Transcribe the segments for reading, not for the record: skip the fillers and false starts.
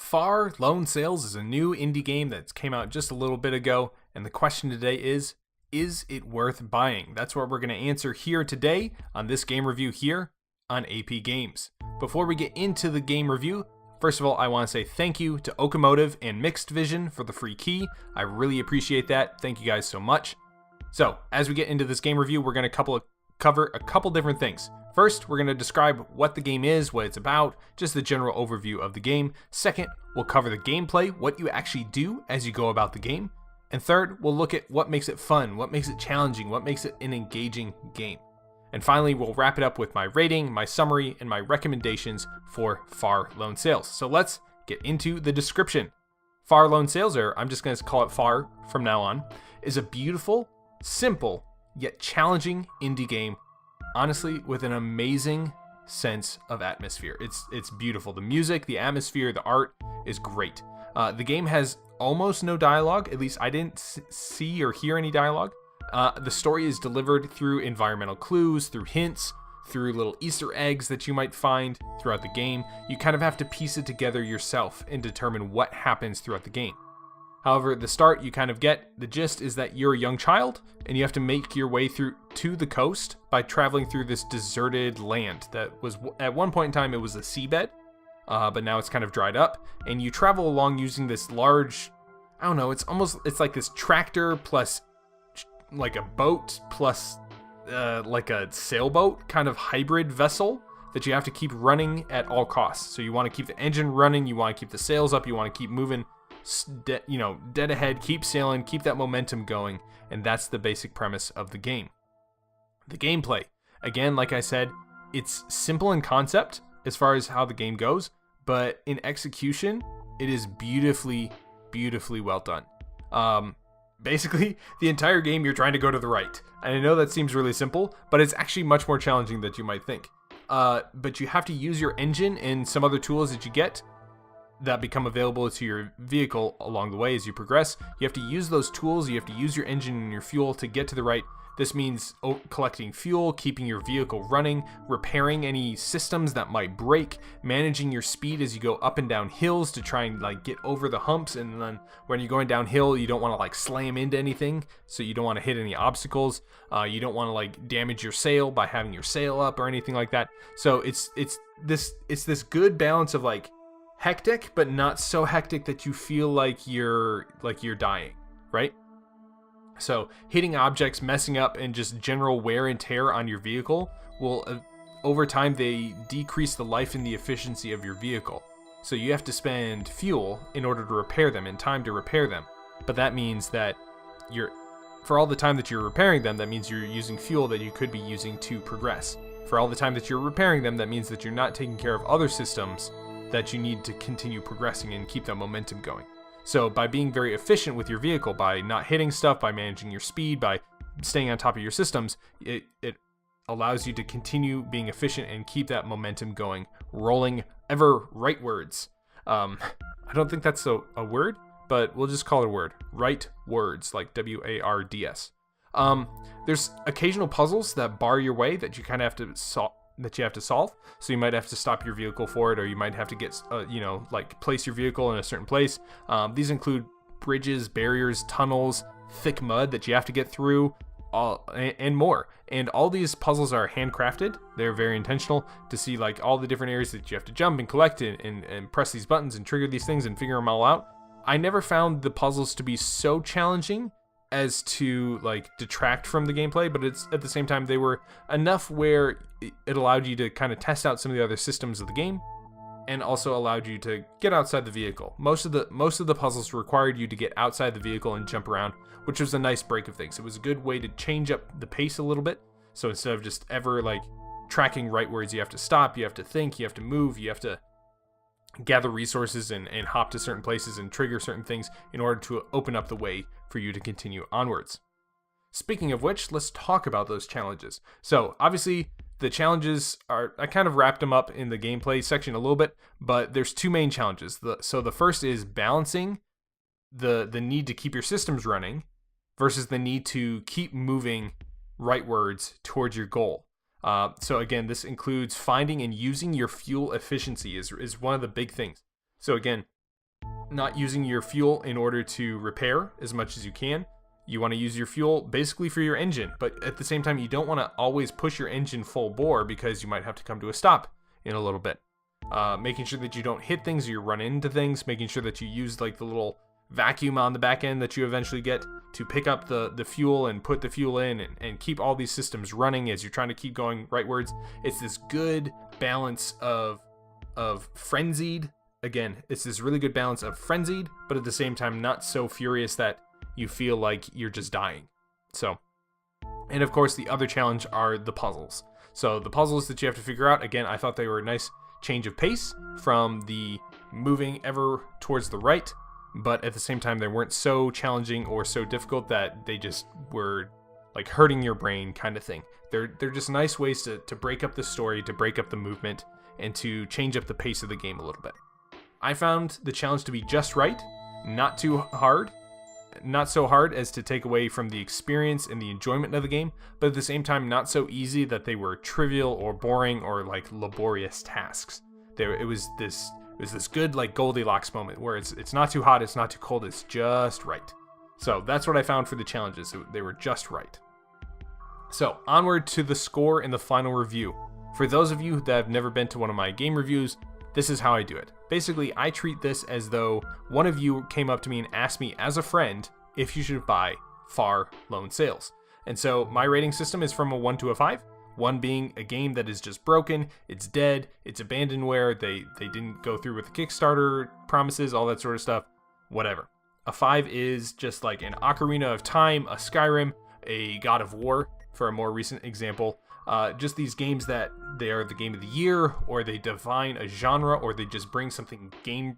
Far Lone Sails is a new indie game that came out just a little bit ago, and the question today is it worth buying? That's what we're going to answer here today on this game review here on AP Games. Before we get into the game review, first of all, I want to say thank you to Okomotive and Mixed Vision for the free key. I really appreciate that. Thank you guys so much. So, as we get into this game review, we're going to cover a couple different things. First, we're going to describe what the game is, what it's about, just the general overview of the game. Second, we'll cover the gameplay, what you actually do as you go about the game. And third, we'll look at what makes it fun, what makes it challenging, what makes it an engaging game. And finally, we'll wrap it up with my rating, my summary, and my recommendations for Far Lone Sails. So let's get into the description. Far Lone Sails, or I'm just going to call it Far from now on, is a beautiful, simple, yet challenging indie game, honestly, with an amazing sense of atmosphere. It's beautiful. The music, the atmosphere, the art is great. The game has almost no dialogue. At least I didn't see or hear any dialogue. The story is delivered through environmental clues, through hints, through little Easter eggs that you might find throughout the game. You kind of have to piece it together yourself and determine what happens throughout the game. However, the start you kind of get, the gist is that you're a young child and you have to make your way through to the coast by traveling through this deserted land that was, at one point in time, it was a seabed, but now it's kind of dried up. And you travel along using this large, I don't know, it's like this tractor plus like a boat plus like a sailboat kind of hybrid vessel that you have to keep running at all costs. So you want to keep the engine running, you want to keep the sails up, you want to keep moving dead ahead, keep sailing, keep that momentum going, and that's the basic premise of the game. The gameplay, again, like I said, it's simple in concept as far as how the game goes, but in execution, it is beautifully well done. Basically, the entire game you're trying to go to the right, and I know that seems really simple, but it's actually much more challenging than you might think. But you have to use your engine and some other tools that you get that become available to your vehicle along the way as you progress. You have to use those tools, you have to use your engine and your fuel to get to the right. This means collecting fuel, keeping your vehicle running, repairing any systems that might break, managing your speed as you go up and down hills to try and like get over the humps, and then when you're going downhill, you don't want to like slam into anything, so you don't want to hit any obstacles. You don't want to like damage your sail by having your sail up or anything like that. So it's this good balance of like hectic, but not so hectic that you feel like you're dying, right? So hitting objects, messing up, and just general wear and tear on your vehicle will, over time, they decrease the life and the efficiency of your vehicle. So you have to spend fuel in order to repair them and time to repair them. But that means that for all the time that you're repairing them, that means you're using fuel that you could be using to progress. For all the time that you're repairing them, that means that you're not taking care of other systems that you need to continue progressing and keep that momentum going. So by being very efficient with your vehicle, by not hitting stuff, by managing your speed, by staying on top of your systems, it allows you to continue being efficient and keep that momentum going, rolling ever rightwards. I don't think that's a word, but we'll just call it a word. Right words, like W-A-R-D-S. There's occasional puzzles that bar your way that you kind of have to solve. So you might have to stop your vehicle for it, or you might have to get, place your vehicle in a certain place. These include bridges, barriers, tunnels, thick mud that you have to get through, and more. And all these puzzles are handcrafted. They're very intentional to see like all the different areas that you have to jump and collect and press these buttons and trigger these things and figure them all out. I never found the puzzles to be so challenging as to like detract from the gameplay, but it's at the same time they were enough where it allowed you to kind of test out some of the other systems of the game, and also allowed you to get outside the vehicle. Most of the puzzles required you to get outside the vehicle and jump around, which was a nice break of things. It was a good way to change up the pace a little bit. So instead of just ever like tracking rightwards, you have to stop, you have to think, you have to move, you have to gather resources and hop to certain places and trigger certain things in order to open up the way for you to continue onwards. Speaking of which, let's talk about those challenges. So obviously the challenges I kind of wrapped them up in the gameplay section a little bit, but there's two main challenges. So the first is balancing the need to keep your systems running versus the need to keep moving rightwards towards your goal. So again, this includes finding and using your fuel efficiency is one of the big things. So again, not using your fuel in order to repair as much as you can. You want to use your fuel basically for your engine, but at the same time, you don't want to always push your engine full bore because you might have to come to a stop in a little bit. Making sure that you don't hit things or you run into things, making sure that you use like the little vacuum on the back end that you eventually get to pick up the fuel and put the fuel in and keep all these systems running as you're trying to keep going rightwards. It's this good balance of frenzied. Again, it's this really good balance of frenzied, but at the same time not so furious that you feel like you're just dying. So, and of course the other challenge are the puzzles. So the puzzles that you have to figure out, again, I thought they were a nice change of pace from the moving ever towards the right, but at the same time they weren't so challenging or so difficult that they just were like hurting your brain kind of thing. They're just nice ways to break up the story, to break up the movement, and to change up the pace of the game a little bit. I found the challenge to be just right, not too hard, not so hard as to take away from the experience and the enjoyment of the game, but at the same time not so easy that they were trivial or boring or like laborious tasks. It was this good like Goldilocks moment where it's not too hot, it's not too cold, it's just right. So that's what I found for the challenges. They were just right. So onward to the score and the final review. For those of you that have never been to one of my game reviews, this is how I do it. Basically, I treat this as though one of you came up to me and asked me as a friend if you should buy Far Lone Sails. And so my rating system is from a 1 to a 5. 1 being a game that is just broken, it's dead, it's abandonware, they didn't go through with the Kickstarter promises, all that sort of stuff, whatever. A 5 is just like an Ocarina of Time, a Skyrim, a God of War, for a more recent example. Just these games that they are the game of the year, or they define a genre, or they just bring something game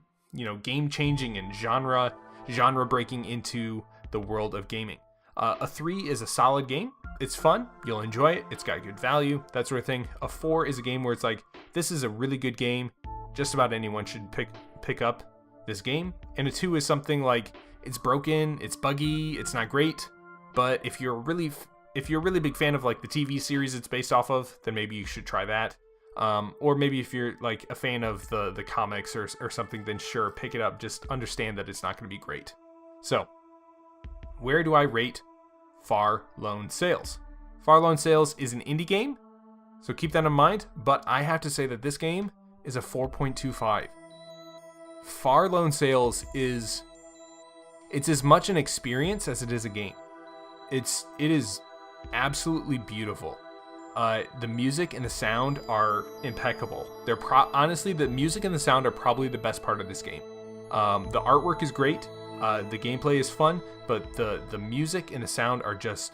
changing and genre breaking into the world of gaming. A 3 is a solid game. It's fun. You'll enjoy it. It's got good value, that sort of thing. A 4 is a game where it's like, this is a really good game. Just about anyone should pick up this game. And a 2 is something like, it's broken, it's buggy, it's not great. But if you're a really big fan of like the TV series it's based off of, then maybe you should try that. Or maybe if you're like a fan of the comics or something, then sure, pick it up. Just understand that it's not going to be great. So, where do I rate Far Lone Sails? Far Lone Sails is an indie game, so keep that in mind, but I have to say that this game is a 4.25. Far Lone Sails it's as much an experience as it is a game. It is absolutely beautiful. The music and the sound are impeccable. Honestly, the music and the sound are probably the best part of this game. The artwork is great. The gameplay is fun, but the music and the sound are just,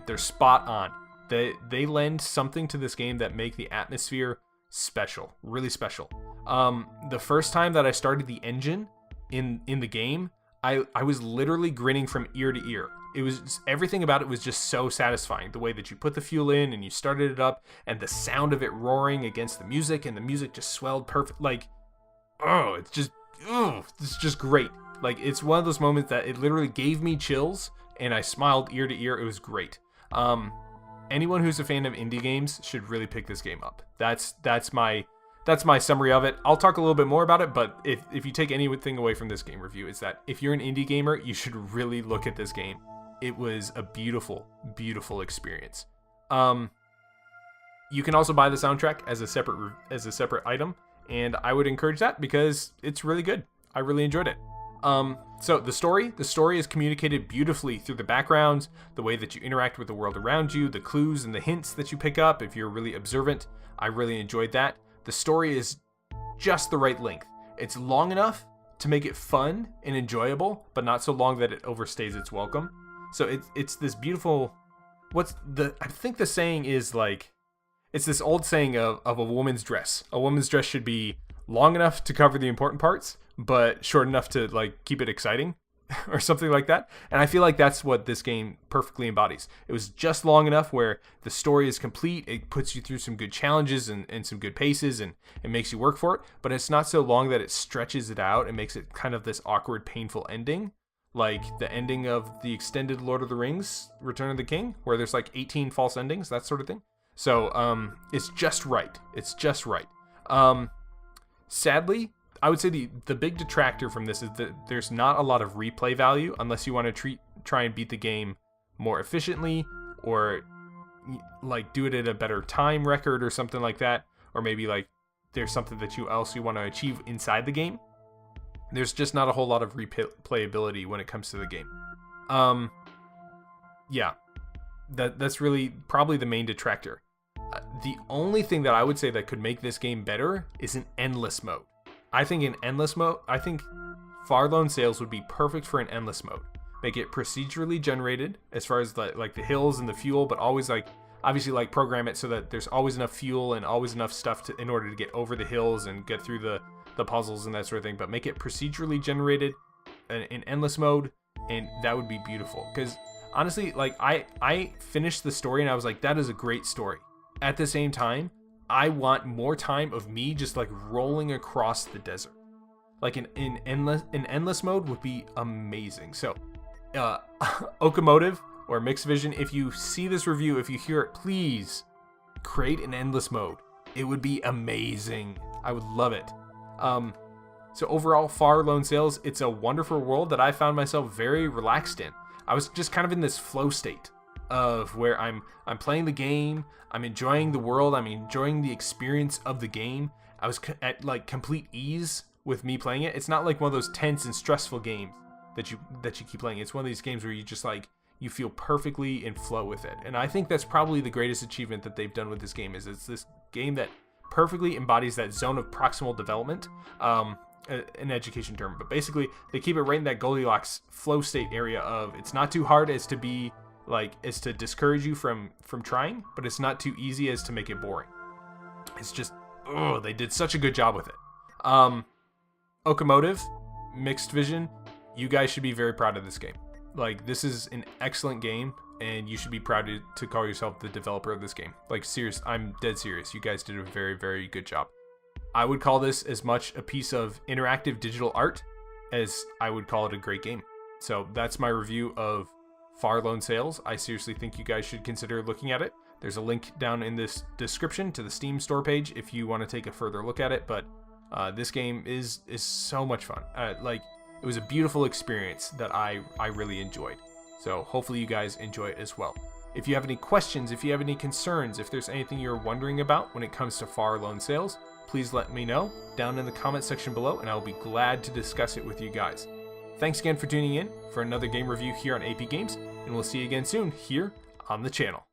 they're spot on. They lend something to this game that make the atmosphere special, really special. The first time that I started the engine in the game, I was literally grinning from ear to ear. It was just, everything about it was just so satisfying. The way that you put the fuel in and you started it up, and the sound of it roaring against the music, and the music just swelled perfect. Like, it's just great. Like, it's one of those moments that it literally gave me chills, and I smiled ear to ear. It was great. Anyone who's a fan of indie games should really pick this game up. That's my summary of it. I'll talk a little bit more about it, but if you take anything away from this game review, it's that if you're an indie gamer, you should really look at this game. It was a beautiful, beautiful experience. You can also buy the soundtrack as a separate item, and I would encourage that because it's really good. I really enjoyed it. So the story is communicated beautifully through the backgrounds, the way that you interact with the world around you, the clues and the hints that you pick up if you're really observant. I really enjoyed that. The story is just the right length. It's long enough to make it fun and enjoyable, but not so long that it overstays its welcome. So it's this beautiful, I think the saying is like, it's this old saying of a woman's dress. A woman's dress should be long enough to cover the important parts, but short enough to like keep it exciting or something like that. And I feel like that's what this game perfectly embodies. It was just long enough where the story is complete. It puts you through some good challenges and some good paces, and it makes you work for it. But it's not so long that it stretches it out and makes it kind of this awkward, painful ending. Like the ending of the extended Lord of the Rings, Return of the King, where there's like 18 false endings, that sort of thing. So it's just right. It's just right. Sadly, I would say the big detractor from this is that there's not a lot of replay value unless you want to try and beat the game more efficiently, or like do it at a better time record or something like that, or maybe like there's something that you want to achieve inside the game. There's just not a whole lot of replayability when it comes to the game. Yeah, that's really probably the main detractor. The only thing that I would say that could make this game better is an endless mode. I think Far Lone Sails would be perfect for an endless mode. Make it procedurally generated as far as like the hills and the fuel, but always like obviously like program it so that there's always enough fuel and always enough stuff in order to get over the hills and get through the puzzles and that sort of thing. But make it procedurally generated in endless mode, and that would be beautiful. Because honestly, like I finished the story and I was like, that is a great story. At the same time, I want more time of me just like rolling across the desert. Like an endless mode would be amazing. So, Okomotive or Mixed Vision, if you see this review, if you hear it, please create an endless mode. It would be amazing. I would love it. So overall, Far Lone Sails, it's a wonderful world that I found myself very relaxed in. I was just kind of in this flow state of where I'm playing the game, I'm enjoying the world, I'm enjoying the experience of the game. I was at like complete ease with me playing it. It's not like one of those tense and stressful games that you keep playing. It's one of these games where you just like you feel perfectly in flow with it. And I think that's probably the greatest achievement that they've done with this game. Is it's this game that perfectly embodies that zone of proximal development. An education term, but basically they keep it right in that Goldilocks flow state area of it's not too hard as to be like as to discourage you from trying, but it's not too easy as to make it boring. It's just they did such a good job with it. Okomotive, Mixed Vision, you guys should be very proud of this game. Like, this is an excellent game, and you should be proud to call yourself the developer of this game. Like, serious, I'm dead serious. You guys did a very, very good job. I would call this as much a piece of interactive digital art as I would call it a great game. So that's my review of Far Lone Sails. I seriously think you guys should consider looking at it. There's a link down in this description to the Steam store page if you want to take a further look at it. But this game is so much fun. Like, it was a beautiful experience that I really enjoyed. So hopefully you guys enjoy it as well. If you have any questions, if you have any concerns, if there's anything you're wondering about when it comes to Far Lone Sails, please let me know down in the comment section below, and I'll be glad to discuss it with you guys. Thanks again for tuning in for another game review here on AP Games, and we'll see you again soon here on the channel.